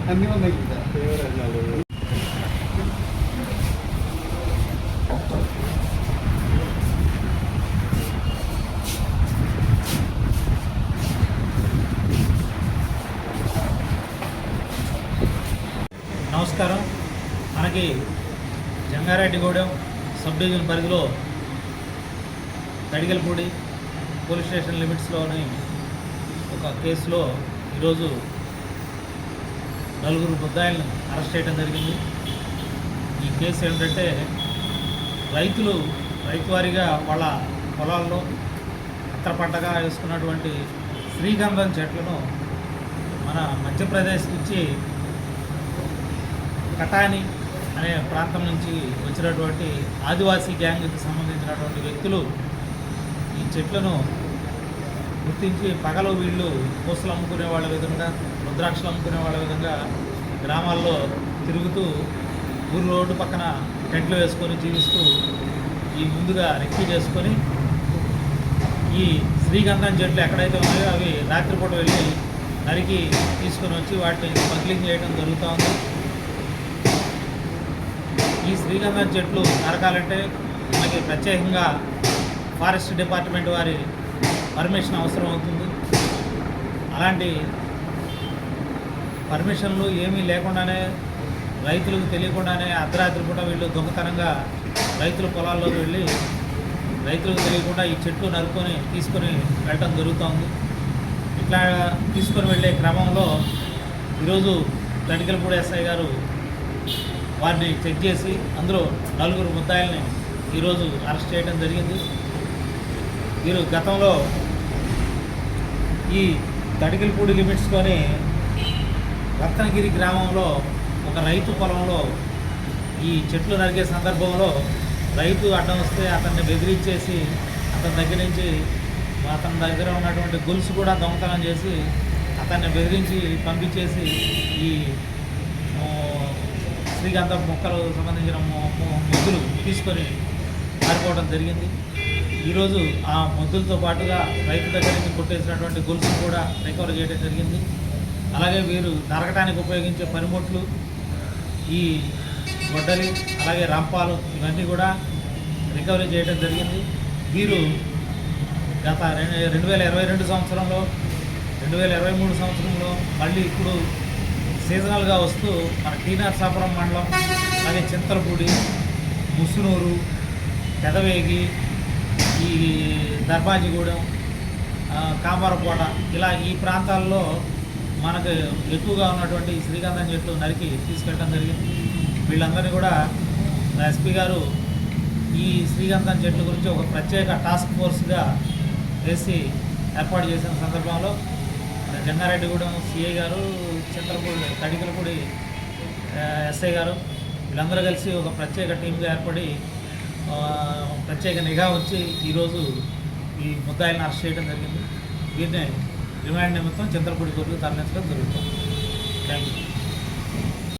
అన్నీ ఉన్నాయి. నమస్కారం. మనకి జంగారెడ్డిగూడెం సబ్ డివిజన్ పరిధిలో తడిగలపూడి పోలీస్ స్టేషన్ లిమిట్స్లోని ఒక కేసులో ఈరోజు 4 ముద్దాయిలను అరెస్ట్ చేయడం జరిగింది. ఈ కేసు ఏంటంటే రైతు వారీగా వాళ్ళ పొలాల్లో అంతర పంటగా వేసుకున్నటువంటి శ్రీగంధం చెట్లను మన మధ్యప్రదేశ్ నుంచి కటాని అనే ప్రాంతం నుంచి వచ్చినటువంటి ఆదివాసీ గ్యాంగ్కి సంబంధించినటువంటి వ్యక్తులు ఈ చెట్లను గుర్తించి పగలు వీళ్ళు పూసలు అమ్ముకునే వాళ్ళ విధంగా రుద్రాక్షలు అమ్ముకునే వాళ్ళ విధంగా గ్రామాల్లో తిరుగుతూ ఊరు రోడ్డు పక్కన టెంట్లు వేసుకొని జీవిస్తూ ఈ ముందుగా రెక్కి చేసుకొని ఈ శ్రీగంధం చెట్లు ఎక్కడైతే ఉన్నాయో అవి రాత్రిపూట వెళ్ళి నరికి తీసుకొని వచ్చి వాటిని స్మగ్లింగ్ చేయడం జరుగుతూ ఉంది. ఈ శ్రీగంధం చెట్లు నరకాలంటే మనకి ప్రత్యేకంగా ఫారెస్ట్ డిపార్ట్మెంట్ వారి పర్మిషన్ అవసరం అవుతుంది. అలాంటి పర్మిషన్లు ఏమీ లేకుండానే రైతులకు తెలియకుండానే అర్ధరాత్రి కూడా వీళ్ళు దొంగతనంగా రైతుల పొలాల్లోకి వెళ్ళి రైతులకు తెలియకుండా ఈ చెట్లు నరుకొని తీసుకొని వెళ్ళటం జరుగుతోంది. ఇట్లా తీసుకొని వెళ్ళే క్రమంలో ఈరోజు తడిగలపూడి ఎస్ఐ గారు వారిని చెక్ చేసి అందులో 4 ముద్దాయిల్ని ఈరోజు అరెస్ట్ చేయడం జరిగింది. వీరు గతంలో ఈ తడిగలపూడి లిమిట్స్లోని రత్నగిరి గ్రామంలో ఒక రైతు పొలంలో ఈ చెట్లు నరికే సందర్భంలో రైతు అడ్డం వస్తే అతన్ని బెదిరించేసి అతని దగ్గర ఉన్నటువంటి గొలుసు కూడా దొంగతనం చేసి అతన్ని బెదిరించి పంపించేసి ఈ శ్రీగంధం మొక్కలు సంబంధించిన మొద్దులు తీసుకొని పారిపోవడం జరిగింది. ఈరోజు ఆ మొద్దులతో పాటుగా రైతు దగ్గర నుంచి కొట్టేసినటువంటి గొలుసులు కూడా రికవర్ చేయడం జరిగింది. అలాగే వీరు నరకటానికి ఉపయోగించే పనిముట్లు ఈ గొడ్డలి అలాగే రంపాలు ఇవన్నీ కూడా రికవరీ చేయడం జరిగింది. వీరు గత 2022 సంవత్సరంలో 2023 సంవత్సరంలో మళ్ళీ ఇప్పుడు సీజనల్గా వస్తూ మన టీ నరసాపురం మండలం అలాగే చింతలపూడి, ముసునూరు, పెదవేగి, ఈ దర్బాజిగూడెం, కామరపోట ఇలా ఈ ప్రాంతాల్లో మనకు ఎక్కువగా ఉన్నటువంటి శ్రీగంధం చెట్లు నరికి తీసుకెళ్ళడం జరిగింది. వీళ్ళందరినీ కూడా ఎస్పీ గారు ఈ శ్రీగంధం చెట్ల గురించి ఒక ప్రత్యేక టాస్క్ ఫోర్స్గా వేసి ఏర్పాటు చేసిన సందర్భంలో జంగారెడ్డిగూడెం సిఐ గారు, చింతలపూడి తడిగలపూడి ఎస్ఐ గారు వీళ్ళందరూ కలిసి ఒక ప్రత్యేక టీంగా ఏర్పడి ప్రత్యేక నిఘా ఉంచి ఈరోజు ఈ ముద్దాయిలను అరెస్ట్ చేయడం జరిగింది. వీరిని రిమాండ్ నిమిత్తం చింతలపూడి కోర్టుకు తరలించడం జరుగుతుంది. Thank you.